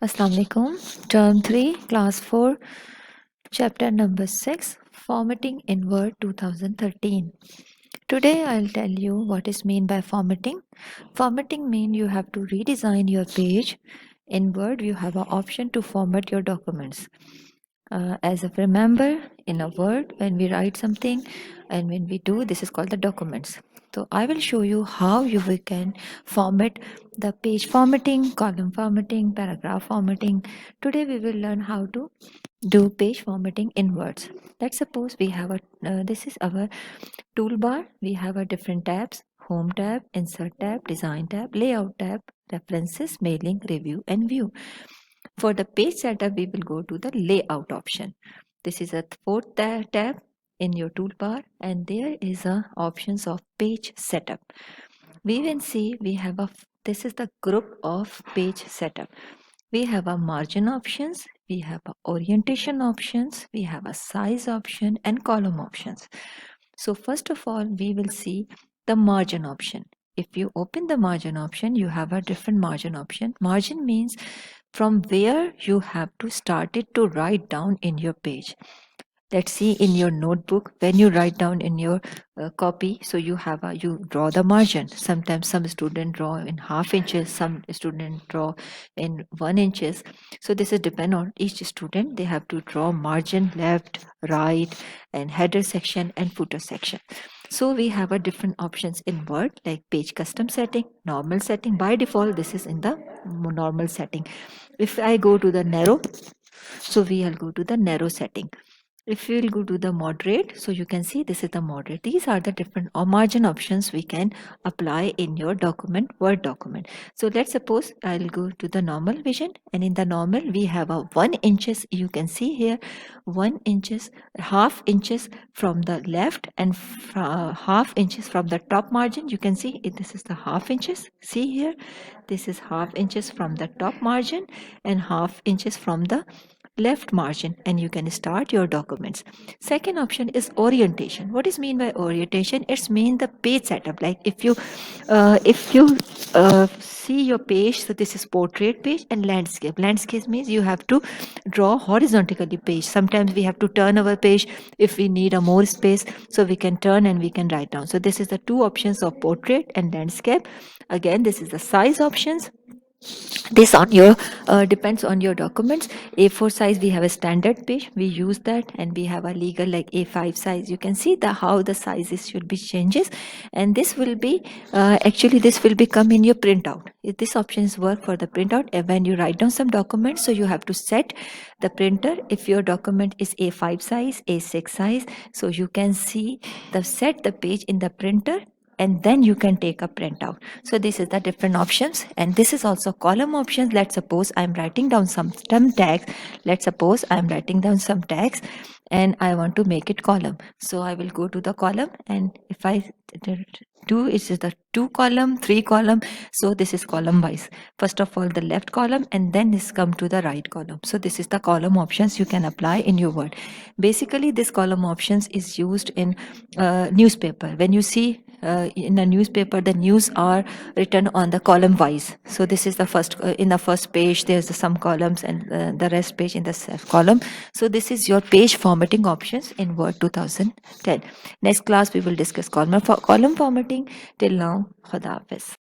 Assalamu alaikum. Term 3, Class 4, Chapter number 6, Formatting in Word 2013. Today I'll tell you what is mean by formatting. Formatting means you have to redesign your page. In Word, you have an option to format your documents. As a remember, in a Word, when we write something and when we do, this is called the documents. So I will show you how we can format the page formatting, column formatting, paragraph formatting. Today we will learn how to do page formatting in words. Let's suppose we have a this is our toolbar. We have a different tabs: home tab, insert tab, design tab, layout tab, references, mailing, review, and view. For the page setup, we will go to the layout option. This is a fourth tab in your toolbar, and there is a options of page setup. We will see we have a this is the group of page setup. We have a margin options, we have a orientation options, we have a size option and column options. So first of all, we will see the margin option. If you open the margin option, you have a different margin option. Margin means from where you have to start it to write down in your page. Let's see in your notebook when you write down in your copy, so you draw the margin. Sometimes some student draw in half inches, some student draw in 1 inches. So this is depend on each student. They have to draw margin left, right, and header section and footer section. So we have a different options in Word, like page custom setting, normal setting. By default this is in the normal setting. If I go to the narrow, so we'll go to the narrow setting. If we'll go to the moderate, so you can see this is the moderate. These are the different margin options we can apply in your document, Word document. So let's suppose I'll go to the normal vision, and in the normal we have a 1 inches. You can see here 1 inches, half inches from the left and half inches from the top margin. You can see this is the half inches. See here, this is half inches from the top margin and half inches from the left margin, and you can start your documents. Second option is orientation. What is mean by orientation? It's mean the page setup. Like if you see your page, so this is portrait page and landscape. Landscape means you have to draw horizontally page. Sometimes we have to turn our page if we need a more space, so we can turn and we can write down. So this is the two options of portrait and landscape. Again, this is the size options. This on your depends on your documents. A4 size, we have a standard page, we use that, and we have a legal like A5 size. You can see the how the sizes should be changes, and this will be actually this will become in your printout. If this options work for the printout, and when you write down some documents, so you have to set the printer. If your document is A5 size, A6 size, so you can see the set the page in the printer, and then you can take a printout. So this is the different options, and this is also column options. Let's suppose I'm writing down some tags. Let's suppose I'm writing down some tags and I want to make it column. So I will go to the column, and if I do, it is the 2 column, 3 column. So this is column wise. First of all the left column, and then this come to the right column. So this is the column options you can apply in your Word. Basically this column options is used in newspaper. When you see in a newspaper, the news are written on the column wise. So this is the first in the first page there's some columns, and the rest page in the column. So this is your page formatting options in Word 2010. Next class we will discuss column formatting. Till now, Khuda Hafiz.